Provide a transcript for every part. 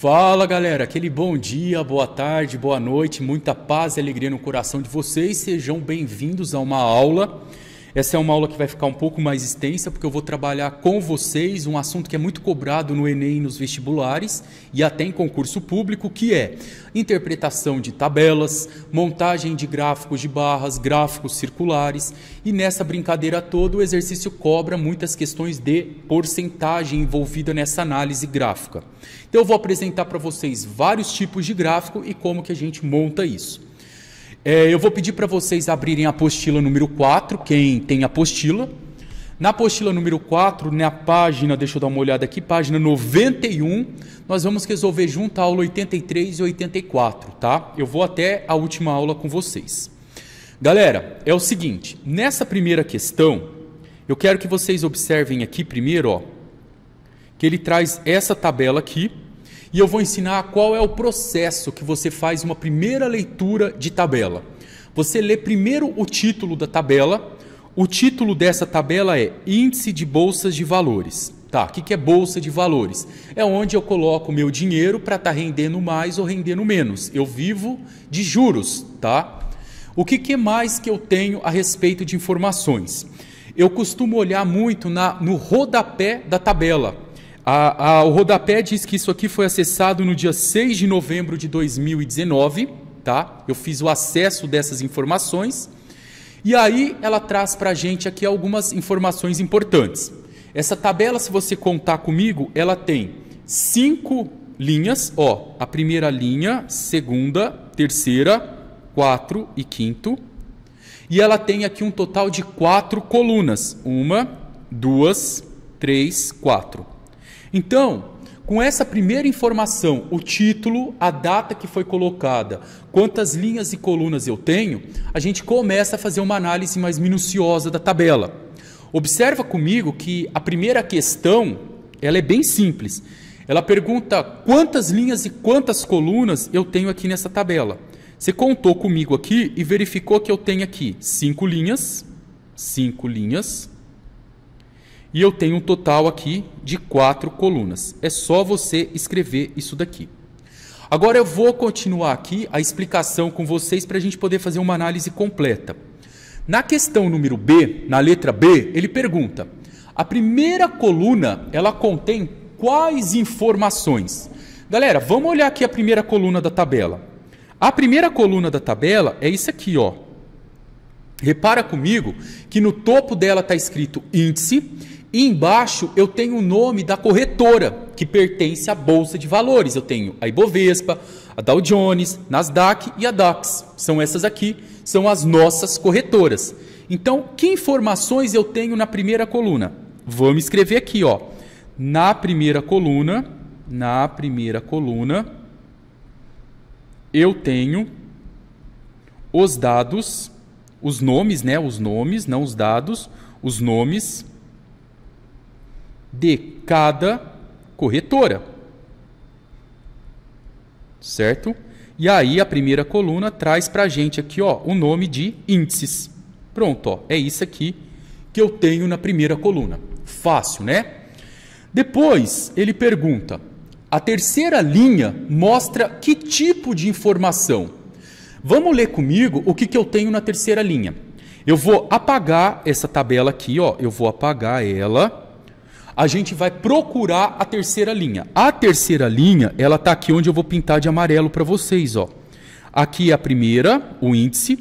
Fala galera, aquele bom dia, boa tarde, boa noite, muita paz e alegria no coração de vocês, sejam bem-vindos a uma aula. Essa é uma aula que vai ficar um pouco mais extensa, porque eu vou trabalhar com vocês um assunto que é muito cobrado no Enem e nos vestibulares e até em concurso público, que é interpretação de tabelas, montagem de gráficos de barras, gráficos circulares, e nessa brincadeira toda o exercício cobra muitas questões de porcentagem envolvida nessa análise gráfica. Então eu vou apresentar para vocês vários tipos de gráfico e como que a gente monta isso. Eu vou pedir para vocês abrirem a apostila número 4, quem tem apostila. Na apostila número 4, na página, deixa eu dar uma olhada aqui, página 91, nós vamos resolver junto a aula 83 e 84, tá? Eu vou até a última aula com vocês. Galera, é o seguinte, nessa primeira questão, eu quero que vocês observem aqui primeiro, ó, que ele traz essa tabela aqui, e eu vou ensinar qual é o processo que você faz uma primeira leitura de tabela. Você lê primeiro o título da tabela. O título dessa tabela é Índice de Bolsas de Valores. Tá, o que é Bolsa de Valores? É onde eu coloco o meu dinheiro para estar rendendo mais ou rendendo menos. Eu vivo de juros, tá? O que mais que eu tenho a respeito de informações? Eu costumo olhar muito no rodapé da tabela. O rodapé diz que isso aqui foi acessado no dia 6 de novembro de 2019, tá? Eu fiz o acesso dessas informações e aí ela traz para a gente aqui algumas informações importantes. Essa tabela, se você contar comigo, ela tem 5 linhas, ó, a primeira linha, segunda, terceira, 4 e quinto, e ela tem aqui um total de 4 colunas, 1, 2, 3, 4. Então, com essa primeira informação, o título, a data que foi colocada, quantas linhas e colunas eu tenho, a gente começa a fazer uma análise mais minuciosa da tabela. Observa comigo que a primeira questão, ela é bem simples. Ela pergunta quantas linhas e quantas colunas eu tenho aqui nessa tabela. Você contou comigo aqui e verificou que eu tenho aqui 5 linhas, e eu tenho um total aqui de 4 colunas. É só você escrever isso daqui. Agora eu vou continuar aqui a explicação com vocês para a gente poder fazer uma análise completa. Na questão número B, na letra B, ele pergunta, a primeira coluna, ela contém quais informações? Galera, vamos olhar aqui a primeira coluna da tabela. A primeira coluna da tabela é isso aqui, ó. Repara comigo que no topo dela está escrito índice, e embaixo eu tenho o nome da corretora que pertence à Bolsa de Valores. Eu tenho a Ibovespa, a Dow Jones, Nasdaq e a DAX. São essas aqui, são as nossas corretoras. Então, que informações eu tenho na primeira coluna? Vamos escrever aqui, ó. Na primeira coluna, eu tenho os dados, os nomes, né? Os nomes, não os dados, os nomes de cada corretora, certo? E aí a primeira coluna traz para a gente aqui, ó, o nome de índices. Pronto, ó, é isso aqui que eu tenho na primeira coluna. Fácil, né? Depois ele pergunta, a terceira linha mostra que tipo de informação? Vamos ler comigo o que eu tenho na terceira linha. Eu vou apagar essa tabela aqui, ó, eu vou apagar ela. A gente vai procurar a terceira linha. A terceira linha, ela está aqui onde eu vou pintar de amarelo para vocês, ó. Aqui é a primeira, o índice.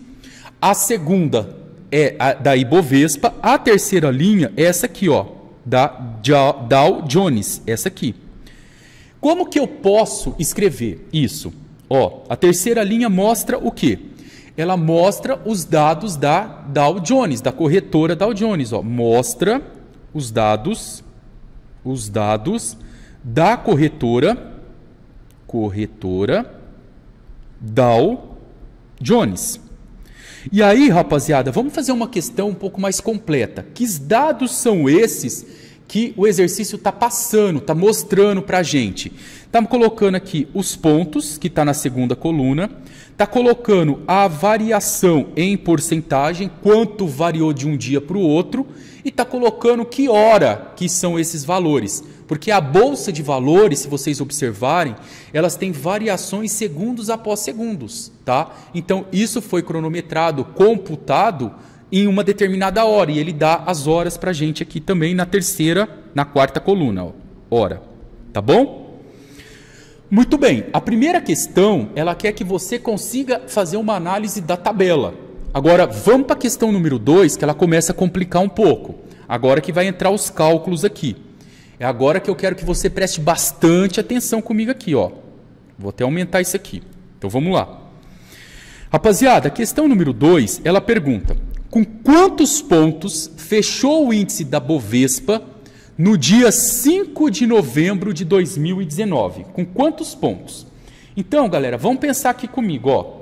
A segunda é a da Ibovespa. A terceira linha é essa aqui, ó, da Dow Jones, essa aqui. Como que eu posso escrever isso? Ó, a terceira linha mostra o quê? Ela mostra os dados da Dow Jones, da corretora Dow Jones, ó. Mostra os dados da corretora Dow Jones. E aí, rapaziada, vamos fazer uma questão um pouco mais completa. Que dados são esses que o exercício está passando, está mostrando para a gente. Está colocando aqui os pontos, que está na segunda coluna, está colocando a variação em porcentagem, quanto variou de um dia para o outro, e está colocando que hora que são esses valores. Porque a bolsa de valores, se vocês observarem, elas têm variações segundos após segundos, tá? Então, isso foi cronometrado, computado em uma determinada hora, e ele dá as horas para a gente aqui também na quarta coluna, ó, hora, tá bom? Muito bem, a primeira questão, ela quer que você consiga fazer uma análise da tabela. Agora, vamos para a questão número 2, que ela começa a complicar um pouco. Agora que vai entrar os cálculos aqui. É agora que eu quero que você preste bastante atenção comigo aqui, ó. Vou até aumentar isso aqui. Então, vamos lá. Rapaziada, a questão número 2, ela pergunta: com quantos pontos fechou o índice da Bovespa no dia 5 de novembro de 2019? Com quantos pontos? Então, galera, vamos pensar aqui comigo, ó.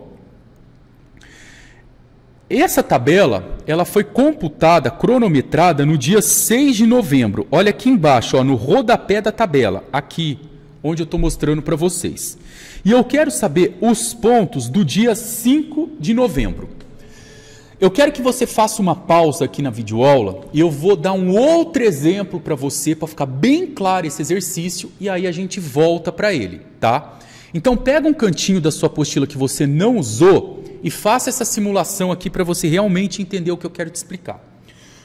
Essa tabela, ela foi computada, cronometrada no dia 6 de novembro. Olha aqui embaixo, ó, no rodapé da tabela, aqui, onde eu estou mostrando para vocês. E eu quero saber os pontos do dia 5 de novembro. Eu quero que você faça uma pausa aqui na videoaula e eu vou dar um outro exemplo para você, para ficar bem claro esse exercício, e aí a gente volta para ele, tá? Então pega um cantinho da sua apostila que você não usou e faça essa simulação aqui para você realmente entender o que eu quero te explicar.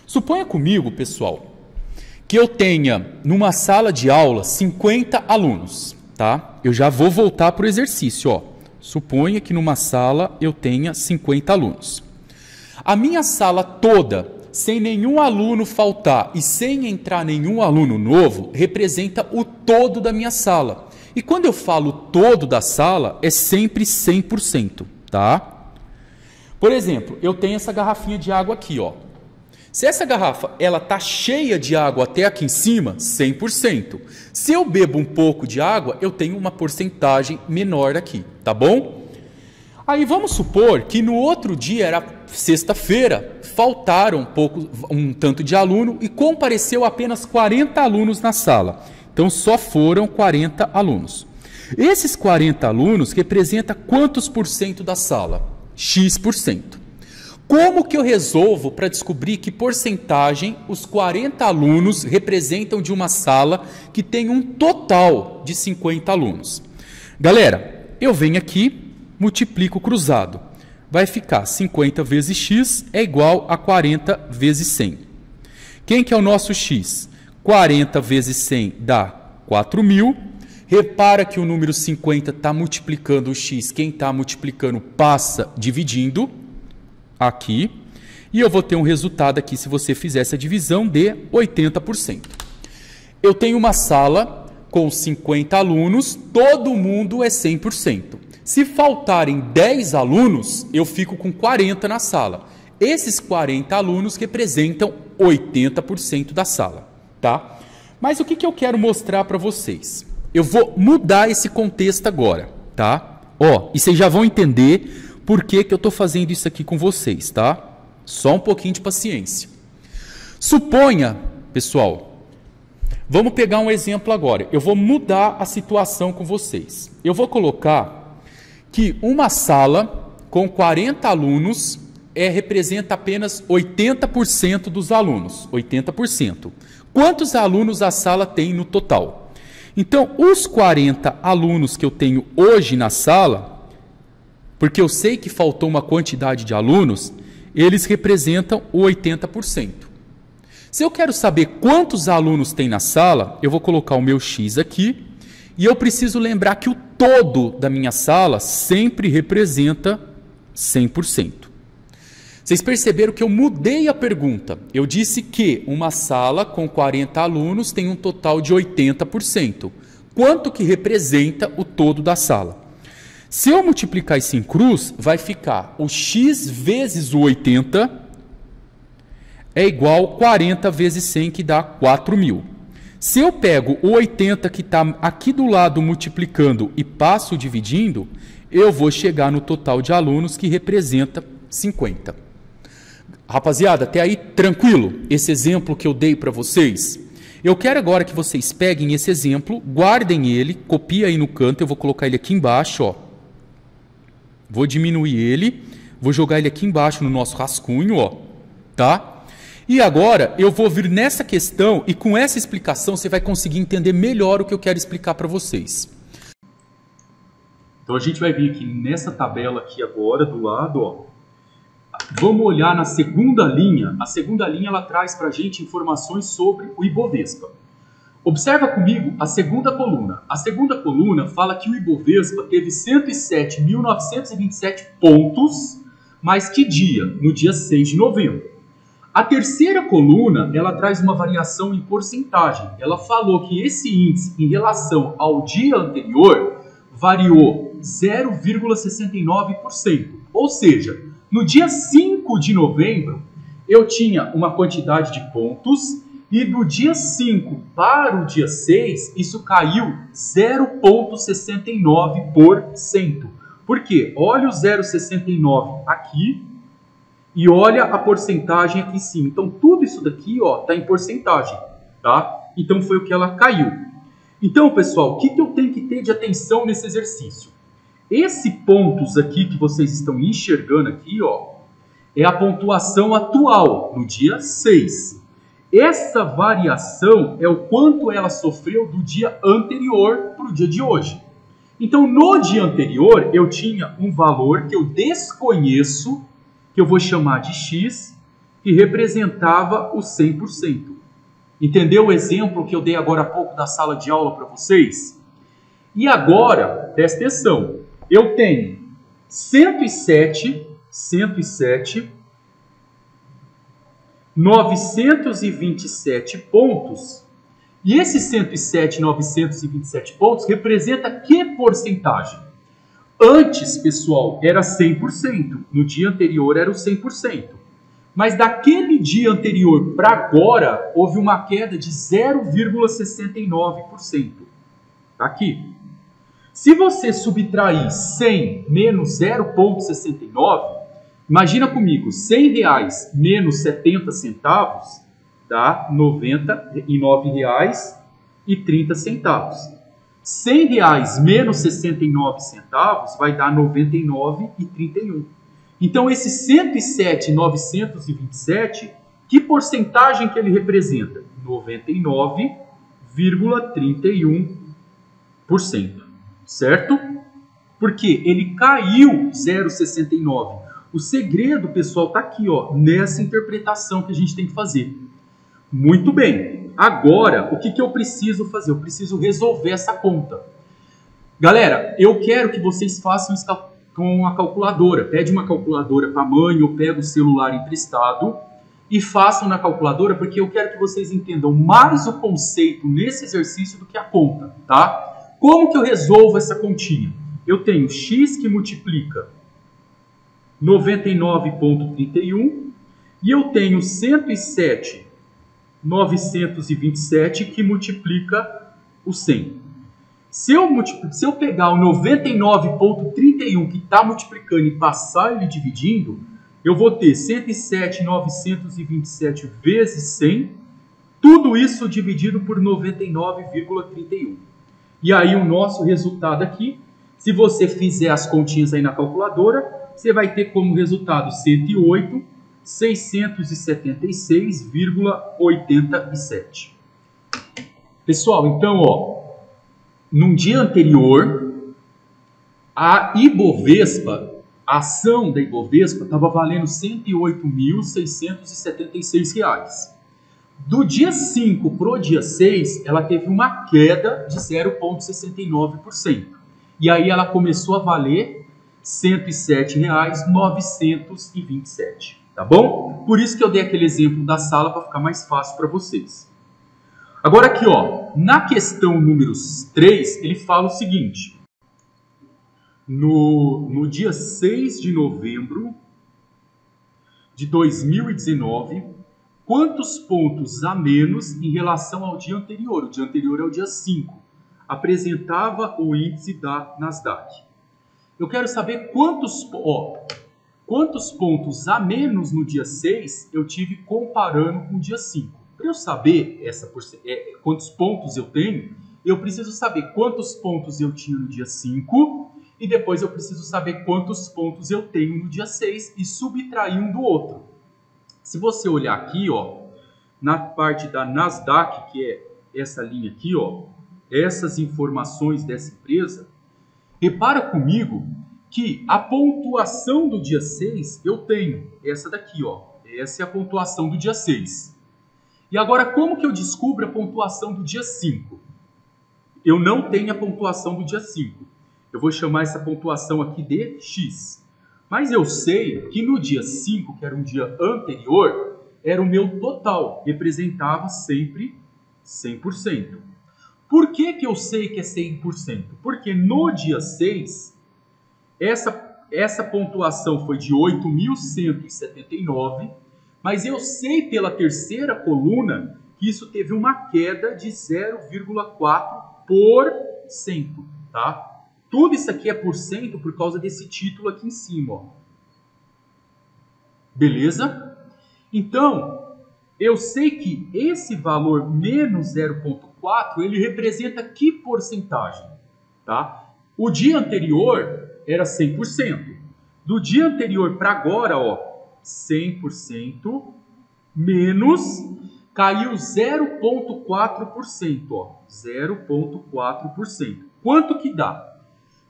Suponha comigo, pessoal, que eu tenha numa sala de aula 50 alunos, tá? Eu já vou voltar para o exercício, ó. Suponha que numa sala eu tenha 50 alunos. A minha sala toda, sem nenhum aluno faltar e sem entrar nenhum aluno novo, representa o todo da minha sala. E quando eu falo todo da sala, é sempre 100%, tá? Por exemplo, eu tenho essa garrafinha de água aqui, ó. Se essa garrafa ela tá cheia de água até aqui em cima, 100%. Se eu bebo um pouco de água, eu tenho uma porcentagem menor aqui, tá bom? Aí vamos supor que no outro dia, era sexta-feira, faltaram um tanto de aluno e compareceu apenas 40 alunos na sala. Então só foram 40 alunos. Esses 40 alunos representam quantos por cento da sala? X%. Como que eu resolvo para descobrir que porcentagem os 40 alunos representam de uma sala que tem um total de 50 alunos? Galera, eu venho aqui, multiplico cruzado. Vai ficar 50 vezes x é igual a 40 vezes 100. Quem que é o nosso x? 40 vezes 100 dá 4.000. Repara que o número 50 está multiplicando o x. Quem está multiplicando passa dividindo aqui. E eu vou ter um resultado aqui, se você fizer essa divisão, de 80%. Eu tenho uma sala com 50 alunos, todo mundo é 100%. Se faltarem 10 alunos, eu fico com 40 na sala. Esses 40 alunos representam 80% da sala, tá? Mas o que eu quero mostrar para vocês? Eu vou mudar esse contexto agora, tá? Ó, e vocês já vão entender por que eu estou fazendo isso aqui com vocês, tá? Só um pouquinho de paciência. Suponha, pessoal, vamos pegar um exemplo agora. Eu vou mudar a situação com vocês. Eu vou colocar que uma sala com 40 alunos representa apenas 80% dos alunos. 80%. Quantos alunos a sala tem no total? Então, os 40 alunos que eu tenho hoje na sala, porque eu sei que faltou uma quantidade de alunos, eles representam o 80%. Se eu quero saber quantos alunos tem na sala, eu vou colocar o meu x aqui, e eu preciso lembrar que o todo da minha sala sempre representa 100%. Vocês perceberam que eu mudei a pergunta. Eu disse que uma sala com 40 alunos tem um total de 80%. Quanto que representa o todo da sala? Se eu multiplicar isso em cruz, vai ficar o x vezes o 80 é igual a 40 vezes 100, que dá 4.000. Se eu pego o 80 que está aqui do lado multiplicando e passo dividindo, eu vou chegar no total de alunos, que representa 50. Rapaziada, até aí tranquilo? Esse exemplo que eu dei para vocês, Eu quero agora que vocês peguem esse exemplo, guardem ele, copiem aí no canto, eu vou colocar ele aqui embaixo, ó. Vou diminuir ele, vou jogar ele aqui embaixo no nosso rascunho, ó, tá? E agora eu vou vir nessa questão e com essa explicação você vai conseguir entender melhor o que eu quero explicar para vocês. Então a gente vai vir aqui nessa tabela aqui agora do lado, ó. Vamos olhar na segunda linha. A segunda linha ela traz para a gente informações sobre o Ibovespa. Observa comigo a segunda coluna. A segunda coluna fala que o Ibovespa teve 107.927 pontos, mas que dia? No dia 6 de novembro. A terceira coluna, ela traz uma variação em porcentagem. Ela falou que esse índice, em relação ao dia anterior, variou 0,69%. Ou seja, no dia 5 de novembro, eu tinha uma quantidade de pontos e do dia 5 para o dia 6, isso caiu 0,69%. Por quê? Olha o 0,69 aqui e olha a porcentagem aqui em cima. Então, tudo isso daqui está em porcentagem, tá? Então, foi o que ela caiu. Então, pessoal, o que eu tenho que ter de atenção nesse exercício? Esse pontos aqui que vocês estão enxergando aqui, é a pontuação atual, no dia 6. Essa variação é o quanto ela sofreu do dia anterior para o dia de hoje. Então, no dia anterior, eu tinha um valor que eu desconheço, que eu vou chamar de X, que representava o 100%. Entendeu o exemplo que eu dei agora há pouco da sala de aula para vocês? E agora, presta atenção, eu tenho 927 pontos, e esses 927 pontos representa que porcentagem? Antes, pessoal, era 100%, no dia anterior era o 100%. Mas daquele dia anterior para agora, houve uma queda de 0,69%. Tá aqui. Se você subtrair 100 menos 0,69, imagina comigo, R$100 menos 70 centavos dá R$ 99,30. R$100 menos 69 centavos vai dar R$ 99,31. Então, esse 107.927, que porcentagem que ele representa? 99,31%. Certo? Porque ele caiu 0,69. O segredo, pessoal, está aqui, nessa interpretação que a gente tem que fazer. Muito bem. Agora, o que eu preciso fazer? Eu preciso resolver essa conta. Galera, eu quero que vocês façam isso com a calculadora. Pede uma calculadora para a mãe ou pega o celular emprestado e façam na calculadora, porque eu quero que vocês entendam mais o conceito nesse exercício do que a conta, tá? Como que eu resolvo essa continha? Eu tenho x que multiplica 99,31 e eu tenho 107.927 que multiplica o 100. Se eu pegar o 99,31 que está multiplicando e passar ele dividindo, eu vou ter 107.927 vezes 100, tudo isso dividido por 99,31. E aí o nosso resultado aqui, se você fizer as continhas aí na calculadora, você vai ter como resultado 108.676,87. Pessoal, então, num dia anterior, a Ibovespa, a ação da Ibovespa estava valendo R$ 108.676. Do dia 5 para o dia 6, ela teve uma queda de 0,69%. E aí ela começou a valer R$ 107,927. Tá bom? Por isso que eu dei aquele exemplo da sala para ficar mais fácil para vocês. Agora aqui, na questão número 3, ele fala o seguinte. No dia 6 de novembro de 2019, quantos pontos a menos em relação ao dia anterior? O dia anterior é o dia 5. Apresentava o índice da Nasdaq. Eu quero saber quantos pontos a menos no dia 6 eu tive comparando com o dia 5. Para eu saber quantos pontos eu tenho, eu preciso saber quantos pontos eu tinha no dia 5 e depois eu preciso saber quantos pontos eu tenho no dia 6 e subtrair um do outro. Se você olhar aqui, ó, na parte da Nasdaq, que é essa linha aqui, ó, essas informações dessa empresa, repara comigo que a pontuação do dia 6 eu tenho, essa daqui, ó, essa é a pontuação do dia 6. E agora, como que eu descubro a pontuação do dia 5? Eu não tenho a pontuação do dia 5. Eu vou chamar essa pontuação aqui de X. Mas eu sei que no dia 5, que era um dia anterior, era o meu total, representava sempre 100%. Por que que eu sei que é 100%? Porque no dia 6, essa pontuação foi de 8.179, mas eu sei pela terceira coluna que isso teve uma queda de 0,4%, tá? Tudo isso aqui é por cento por causa desse título aqui em cima, ó. Beleza? Então, eu sei que esse valor menos 0,4, ele representa que porcentagem, tá? O dia anterior era 100%. Do dia anterior para agora, ó, 100% menos, caiu 0,4%, ó, 0,4%. Quanto que dá?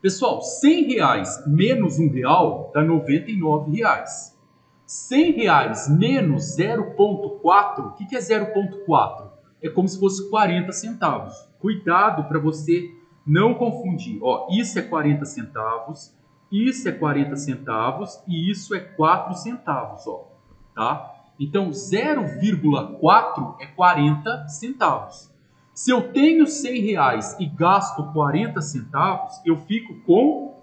Pessoal, R$100 menos R$1 dá R$99. R$100 menos 0,4, o que é 0,4? É como se fosse 40 centavos. Cuidado para você não confundir. Ó, isso é 40 centavos, isso é 40 centavos e isso é 4 centavos. Ó, tá? Então, 0,4 é 40 centavos. Se eu tenho R$100 e gasto 40 centavos, eu fico com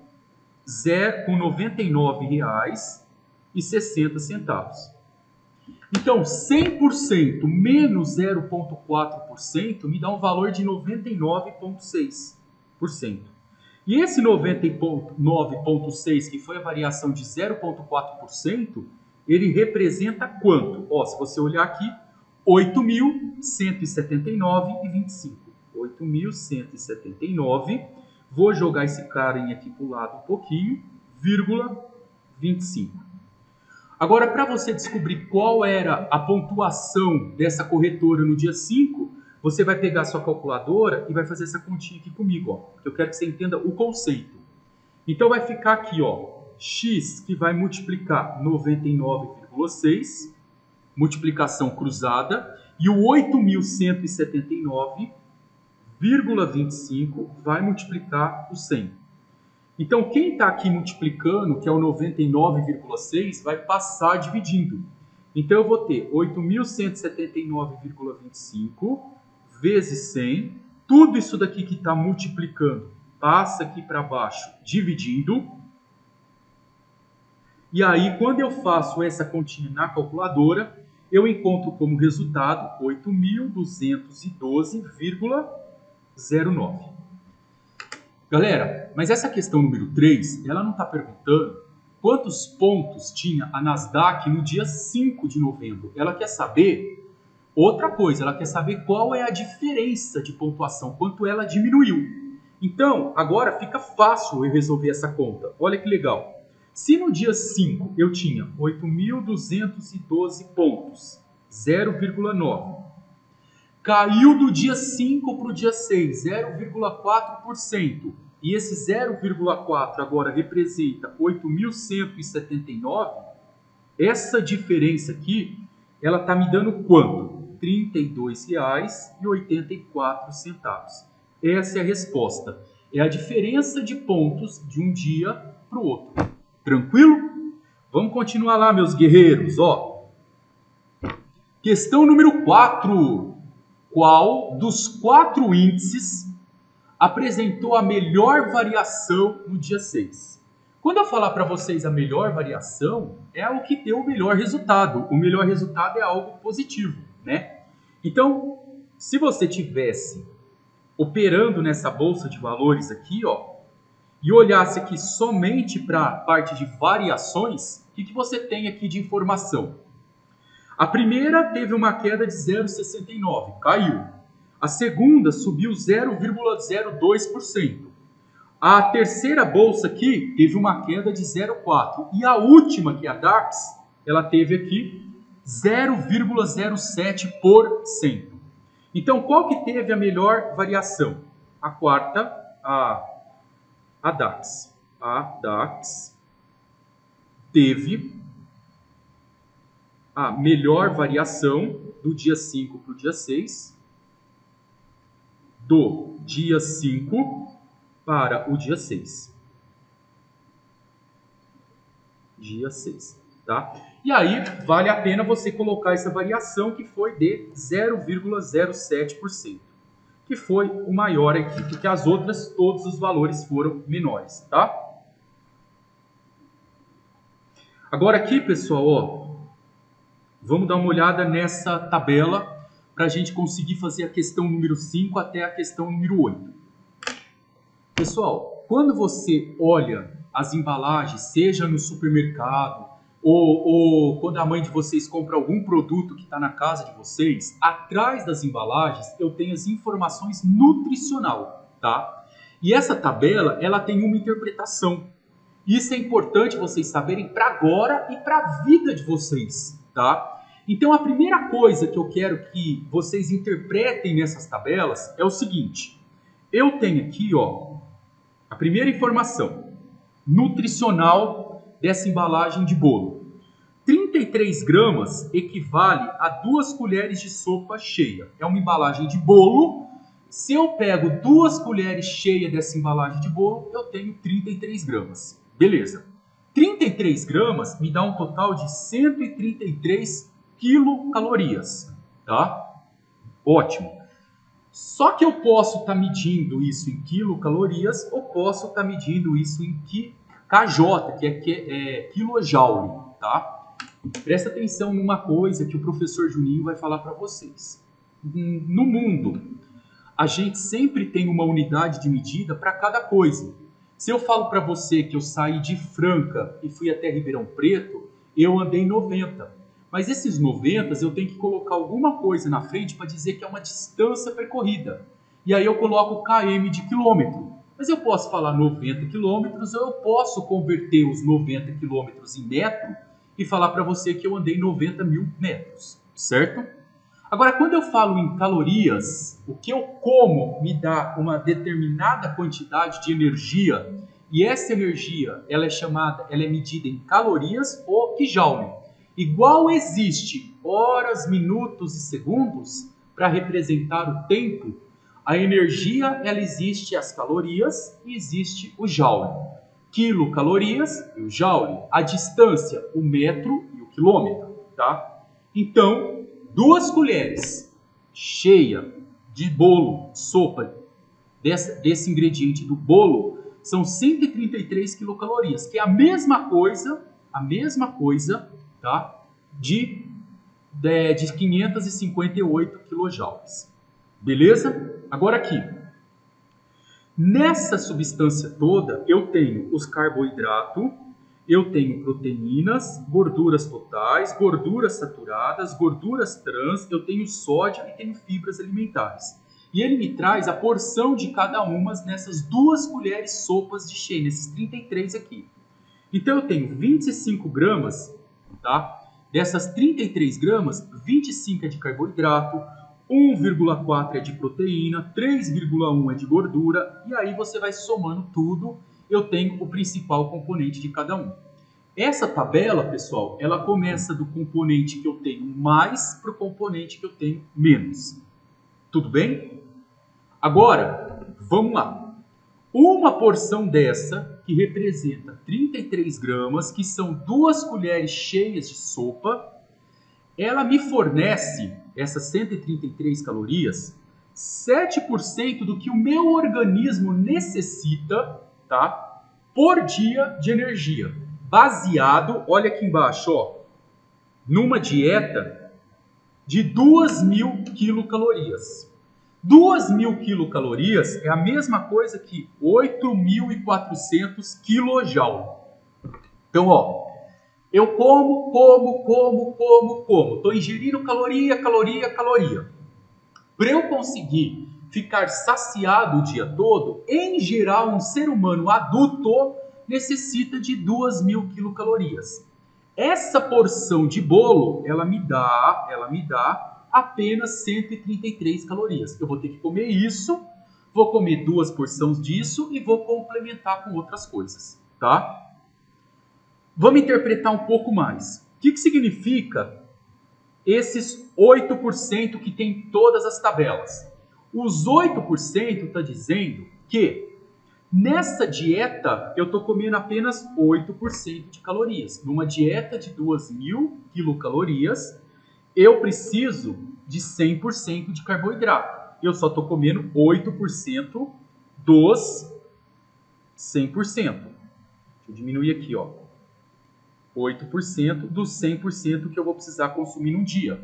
R$99,60. Então, 100% menos 0,4% me dá um valor de 99,6%. E esse 99,6%, que foi a variação de 0,4%, ele representa quanto? Ó, se você olhar aqui, 8.179,25. 8.179, vou jogar esse carinha aqui para o lado um pouquinho, vírgula 25. Agora, para você descobrir qual era a pontuação dessa corretora no dia 5, você vai pegar a sua calculadora e vai fazer essa continha aqui comigo, ó, porque eu quero que você entenda o conceito. Então, vai ficar aqui, ó, X que vai multiplicar 99,6, multiplicação cruzada, e o 8.179,25 vai multiplicar o 100. Então, quem está aqui multiplicando, que é o 99,6, vai passar dividindo. Então, eu vou ter 8.179,25 vezes 100. Tudo isso daqui que está multiplicando passa aqui para baixo dividindo. E aí, quando eu faço essa continha na calculadora, eu encontro como resultado 8.212,09. Galera, mas essa questão número 3, ela não está perguntando quantos pontos tinha a Nasdaq no dia 5 de novembro. Ela quer saber outra coisa, ela quer saber qual é a diferença de pontuação, quanto ela diminuiu. Então, agora fica fácil eu resolver essa conta. Olha que legal. Se no dia 5 eu tinha 8.212 pontos, 0,9. Caiu do dia 5 para o dia 6, 0,4%. E esse 0,4 agora representa 8.179. Essa diferença aqui, ela está me dando quanto? R$ 32,84. Essa é a resposta. É a diferença de pontos de um dia para o outro. Tranquilo? Vamos continuar lá, meus guerreiros. Ó. Questão número 4. Qual dos 4 índices apresentou a melhor variação no dia 6? Quando eu falar para vocês a melhor variação, é o que deu o melhor resultado. O melhor resultado é algo positivo, né? Então, se você tivesse operando nessa bolsa de valores aqui, ó, e olhasse aqui somente para a parte de variações, o que você tem aqui de informação? A primeira teve uma queda de 0,69, caiu. A segunda subiu 0,02%. A terceira bolsa aqui teve uma queda de 0,4%. E a última, que é a DAX, ela teve aqui 0,07%. Então, qual que teve a melhor variação? A quarta, a DAX. A DAX teve a melhor variação do dia 5 para o dia 6, do dia 5 para o dia 6. Dia 6, tá? E aí, vale a pena você colocar essa variação que foi de 0,07%, que foi o maior aqui, porque as outras, todos os valores foram menores, tá? Agora aqui, pessoal, ó, vamos dar uma olhada nessa tabela para a gente conseguir fazer a questão número 5 até a questão número 8. Pessoal, quando você olha as embalagens, seja no supermercado ou quando a mãe de vocês compra algum produto que está na casa de vocês, atrás das embalagens eu tenho as informações nutricional, tá? E essa tabela, ela tem uma interpretação. Isso é importante vocês saberem para agora e para a vida de vocês, tá? Então, a primeira coisa que eu quero que vocês interpretem nessas tabelas é o seguinte. Eu tenho aqui, ó, a primeira informação nutricional dessa embalagem de bolo. 33 gramas equivale a 2 colheres de sopa cheia. É uma embalagem de bolo. Se eu pego 2 colheres cheias dessa embalagem de bolo, eu tenho 33 gramas. Beleza. 33 gramas me dá um total de 133 quilocalorias, tá? Ótimo. Só que eu posso estar medindo isso em quilocalorias ou posso estar medindo isso em KJ, que é quilojoule, tá? Presta atenção numa coisa que o professor Juninho vai falar para vocês. No mundo, a gente sempre tem uma unidade de medida para cada coisa. Se eu falo para você que eu saí de Franca e fui até Ribeirão Preto, eu andei 90. Mas esses 90 eu tenho que colocar alguma coisa na frente para dizer que é uma distância percorrida. E aí eu coloco km de quilômetro. Mas eu posso falar 90 quilômetros ou eu posso converter os 90 quilômetros em metro e falar para você que eu andei 90 mil metros, certo? Agora, quando eu falo em calorias, o que eu como me dá uma determinada quantidade de energia e essa energia ela é medida em calorias ou quijoule. Igual existe horas, minutos e segundos para representar o tempo, a energia ela existe as calorias e existe o joule. Quilocalorias e o joule. A distância, o metro e o quilômetro, tá? Então, 2 colheres cheia de bolo, sopa, desse ingrediente do bolo, são 133 quilocalorias, que é a mesma coisa, tá? De 558 quilojoules. Beleza? Agora aqui. Nessa substância toda, eu tenho os carboidratos, eu tenho proteínas, gorduras totais, gorduras saturadas, gorduras trans, eu tenho sódio e tenho fibras alimentares. E ele me traz a porção de cada uma nessas 2 colheres sopas de shea, nesses 33 aqui. Então eu tenho 25 gramas, tá? Dessas 33 gramas, 25 é de carboidrato, 1,4 é de proteína, 3,1 é de gordura, e aí você vai somando tudo, eu tenho o principal componente de cada um. Essa tabela, pessoal, ela começa do componente que eu tenho mais para o componente que eu tenho menos. Tudo bem? Agora, vamos lá. Uma porção dessa, que representa 33 gramas, que são 2 colheres cheias de sopa, ela me fornece, essas 133 calorias, 7% do que o meu organismo necessita, tá? Por dia de energia. Baseado, olha aqui embaixo, ó, numa dieta de 2.000 quilocalorias. 2.000 quilocalorias é a mesma coisa que 8.400 quilojoule. Então, ó, Eu como. Estou ingerindo caloria. Para eu conseguir ficar saciado o dia todo, em geral, um ser humano adulto necessita de 2.000 quilocalorias. Essa porção de bolo, ela me dá apenas 133 calorias. Eu vou ter que comer isso, vou comer 2 porções disso e vou complementar com outras coisas, tá? Vamos interpretar um pouco mais. O que significa esses 8% que tem em todas as tabelas? Os 8% está dizendo que nessa dieta eu estou comendo apenas 8% de calorias. Numa dieta de 2.000 quilocalorias, eu preciso de 100% de carboidrato. Eu só estou comendo 8% dos 100%. Deixa eu diminuir aqui, ó. 8% dos 100% que eu vou precisar consumir num dia.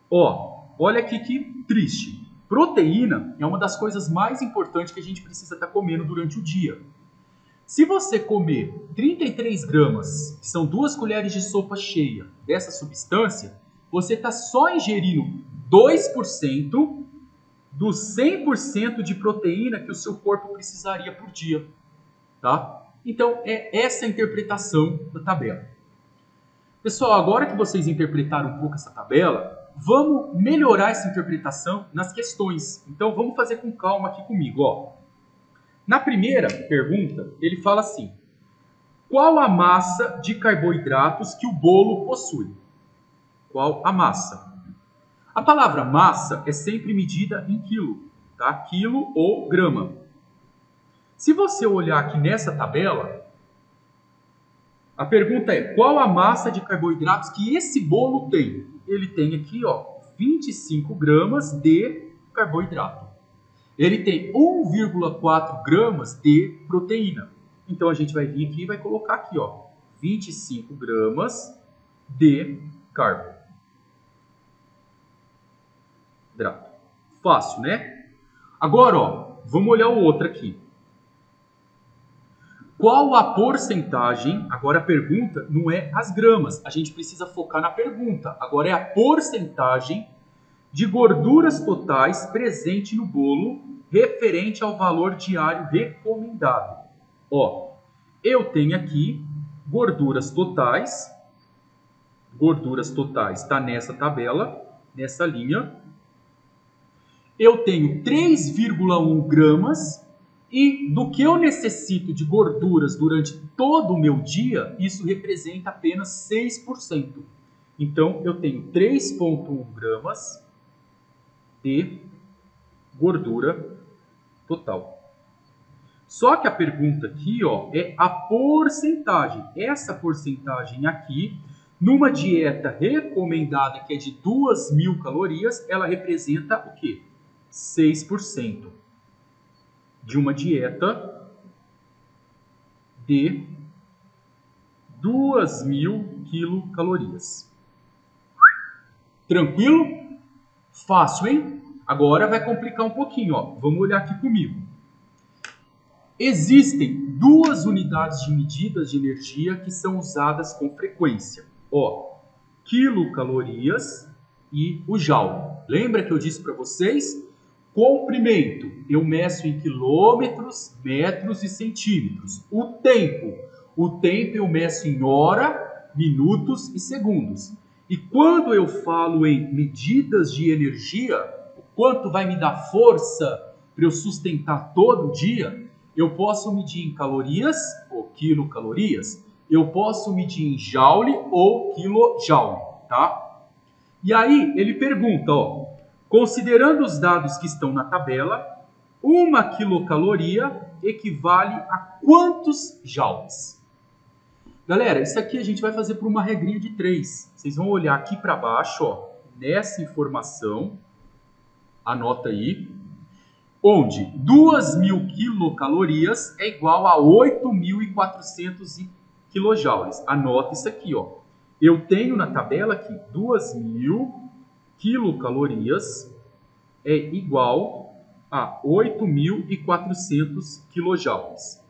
Ó, olha aqui que triste. Proteína é uma das coisas mais importantes que a gente precisa estar comendo durante o dia. Se você comer 33 gramas, que são 2 colheres de sopa cheia dessa substância, você está só ingerindo 2% dos 100% de proteína que o seu corpo precisaria por dia, tá? Então, é essa a interpretação da tabela. Pessoal, agora que vocês interpretaram um pouco essa tabela, vamos melhorar essa interpretação nas questões. Então, vamos fazer com calma aqui comigo, ó. Na primeira pergunta, ele fala assim: qual a massa de carboidratos que o bolo possui? Qual a massa? A palavra massa é sempre medida em quilo, tá? Quilo ou grama. Se você olhar aqui nessa tabela, a pergunta é: qual a massa de carboidratos que esse bolo tem? Ele tem aqui, ó, 25 gramas de carboidrato. Ele tem 1,4 gramas de proteína. Então, a gente vai vir aqui e vai colocar aqui, ó, 25 gramas de carboidrato. Fácil, né? Agora, ó, vamos olhar o outro aqui. Qual a porcentagem? Agora a pergunta não é as gramas. A gente precisa focar na pergunta. Agora é a porcentagem de gorduras totais presente no bolo referente ao valor diário recomendado. Ó, eu tenho aqui gorduras totais. Gorduras totais está nessa tabela, nessa linha. Eu tenho 3,1 gramas. E do que eu necessito de gorduras durante todo o meu dia, isso representa apenas 6%. Então, eu tenho 3,1 gramas de gordura total. Só que a pergunta aqui, ó, é a porcentagem. Essa porcentagem aqui, numa dieta recomendada que é de 2.000 calorias, ela representa o quê? 6%. De uma dieta de 2.000 quilocalorias. Tranquilo? Fácil, hein? Agora vai complicar um pouquinho, ó. Vamos olhar aqui comigo. Existem 2 unidades de medidas de energia que são usadas com frequência. Ó, quilocalorias e o joule. Lembra que eu disse para vocês? Comprimento, eu meço em quilômetros, metros e centímetros. O tempo eu meço em hora, minutos e segundos. E quando eu falo em medidas de energia, o quanto vai me dar força para eu sustentar todo o dia, eu posso medir em calorias ou quilocalorias, eu posso medir em joule ou quilojoule, tá? E aí ele pergunta, ó, considerando os dados que estão na tabela, 1 quilocaloria equivale a quantos joules? Galera, isso aqui a gente vai fazer por uma regrinha de 3. Vocês vão olhar aqui para baixo, ó, nessa informação, anota aí, onde 2.000 quilocalorias é igual a 8.400 quilojoules. Anota isso aqui, ó. Eu tenho na tabela aqui 2.000 quilocalorias é igual a 8.400 quilojoules.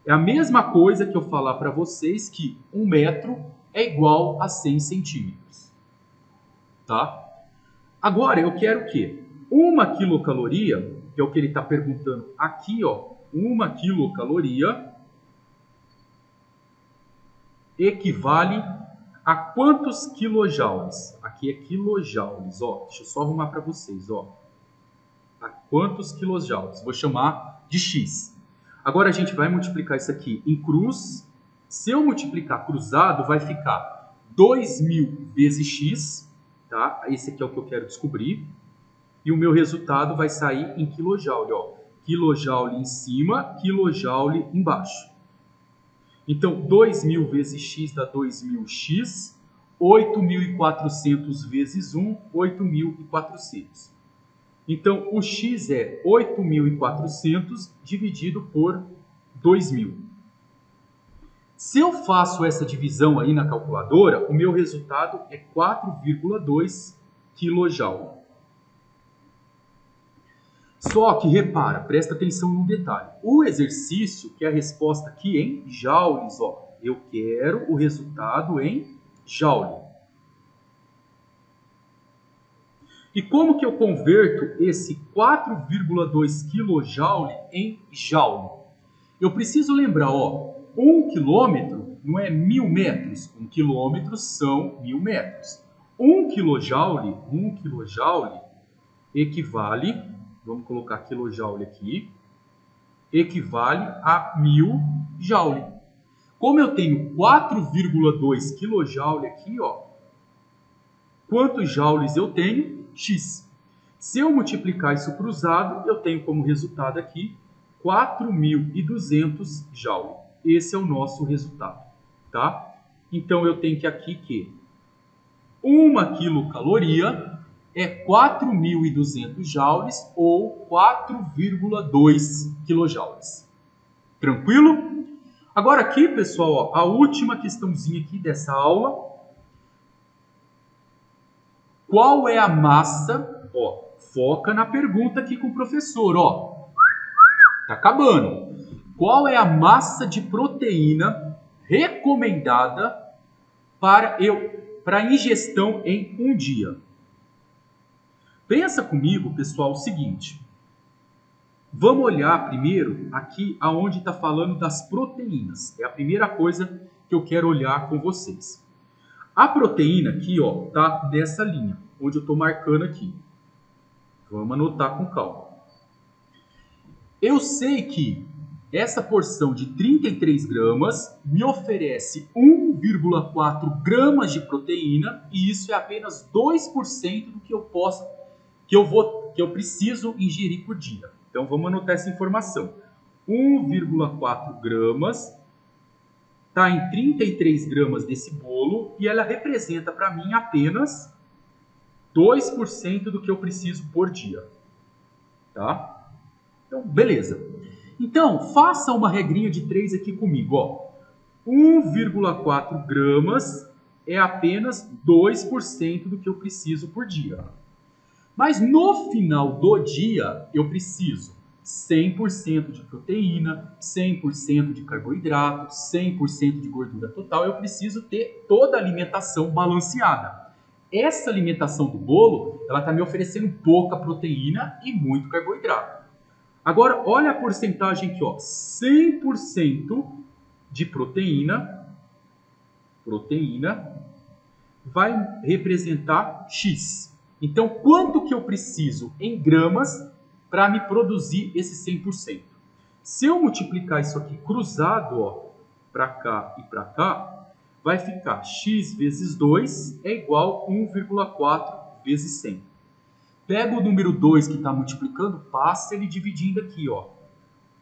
É a mesma coisa que eu falar para vocês que 1 metro é igual a 100 centímetros. Tá? Agora, eu quero o quê? 1 quilocaloria, que é o que ele está perguntando aqui, ó, 1 quilocaloria equivale a quantos quilojoules? Aqui é quilojoules, ó. Deixa eu só arrumar para vocês, ó. A quantos quilojoules? Vou chamar de X. Agora a gente vai multiplicar isso aqui em cruz. Se eu multiplicar cruzado, vai ficar 2.000 vezes X, tá? Esse aqui é o que eu quero descobrir. E o meu resultado vai sair em quilojoule, ó. Quilojoule em cima, quilojoule embaixo. Então, 2.000 vezes X dá 2.000X. 8.400 vezes 1, 8.400. Então, o X é 8.400 dividido por 2.000. Se eu faço essa divisão aí na calculadora, o meu resultado é 4,2 kJ. Só que, repara, presta atenção num detalhe. O exercício, que é a resposta aqui em joules, ó. Eu quero o resultado em joule. E como que eu converto esse 4,2 kJ em joule? Eu preciso lembrar, ó, 1 quilômetro não é 1.000 metros. 1 quilômetro são 1.000 metros. 1 kJ equivale, vamos colocar quilojoule aqui, equivale a 1.000 joule. Como eu tenho 4,2 kJ aqui, ó, quantos joules eu tenho? X. Se eu multiplicar isso cruzado, eu tenho como resultado aqui 4.200 joule. Esse é o nosso resultado, tá? Então, eu tenho que aqui que 1 quilocaloria é 4.200 joules ou 4,2 quilojoules. Tranquilo? Agora aqui, pessoal, ó, a última questãozinha aqui dessa aula. Qual é a massa? Ó, foca na pergunta aqui com o professor, ó. Tá acabando. Qual é a massa de proteína recomendada para ingestão em um dia? Pensa comigo, pessoal, o seguinte. Vamos olhar primeiro aqui aonde está falando das proteínas. É a primeira coisa que eu quero olhar com vocês. A proteína aqui, ó, tá nessa linha, onde eu estou marcando aqui. Vamos anotar com calma. Eu sei que essa porção de 33 gramas me oferece 1,4 gramas de proteína e isso é apenas 2% do que eu preciso ingerir por dia. Então vamos anotar essa informação. 1,4 gramas está em 33 gramas desse bolo e ela representa para mim apenas 2% do que eu preciso por dia. Tá? Então, beleza. Então, faça uma regrinha de 3 aqui comigo. Ó. 1,4 gramas é apenas 2% do que eu preciso por dia. Mas no final do dia, eu preciso 100% de proteína, 100% de carboidrato, 100% de gordura total. Eu preciso ter toda a alimentação balanceada. Essa alimentação do bolo, ela está me oferecendo pouca proteína e muito carboidrato. Agora, olha a porcentagem aqui, ó. 100% de proteína vai representar X. Então, quanto que eu preciso em gramas para me produzir esse 100%? Se eu multiplicar isso aqui cruzado, ó, para cá e para cá, vai ficar X vezes 2 é igual a 1,4 vezes 100. Pega o número 2 que está multiplicando, passa ele dividindo aqui, ó.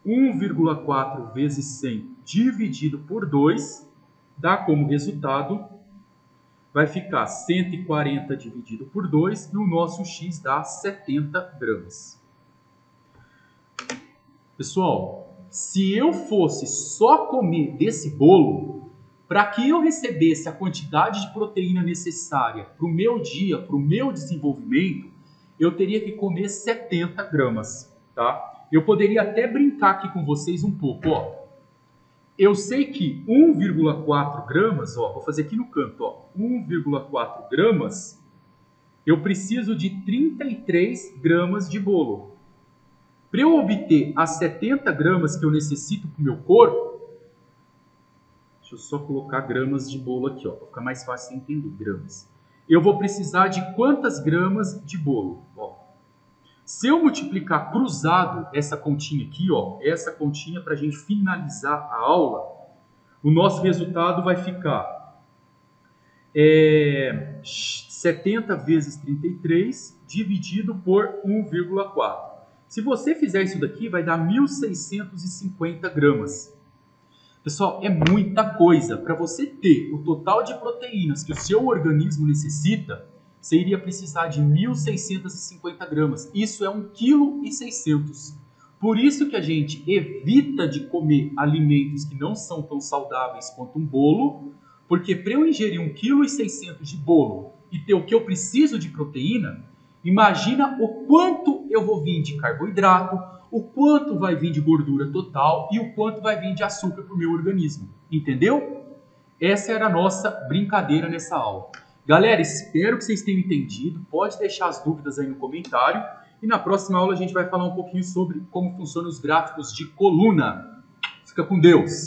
1,4 vezes 100 dividido por 2 dá como resultado, vai ficar 140 dividido por 2 e o nosso X dá 70 gramas. Pessoal, se eu fosse só comer desse bolo, para que eu recebesse a quantidade de proteína necessária para o meu dia, para o meu desenvolvimento, eu teria que comer 70 gramas, tá? Eu poderia até brincar aqui com vocês um pouco, ó. Eu sei que 1,4 gramas, ó, vou fazer aqui no canto, ó, 1,4 gramas, eu preciso de 33 gramas de bolo. Para eu obter as 70 gramas que eu necessito para o meu corpo, deixa eu só colocar gramas de bolo aqui, para ficar mais fácil de entender, gramas. Eu vou precisar de quantas gramas de bolo? Ó, se eu multiplicar cruzado essa continha aqui, ó, essa continha para a gente finalizar a aula, o nosso resultado vai ficar 70 vezes 33 dividido por 1,4. Se você fizer isso daqui, vai dar 1.650 gramas. Pessoal, é muita coisa. Para você ter o total de proteínas que o seu organismo necessita, você iria precisar de 1.650 gramas. Isso é 1,6 kg. Por isso que a gente evita de comer alimentos que não são tão saudáveis quanto um bolo, porque para eu ingerir 1,6 kg de bolo e ter o que eu preciso de proteína, imagina o quanto eu vou vir de carboidrato, o quanto vai vir de gordura total e o quanto vai vir de açúcar para o meu organismo. Entendeu? Essa era a nossa brincadeira nessa aula. Galera, espero que vocês tenham entendido. Pode deixar as dúvidas aí no comentário. E na próxima aula a gente vai falar um pouquinho sobre como funcionam os gráficos de coluna. Fica com Deus!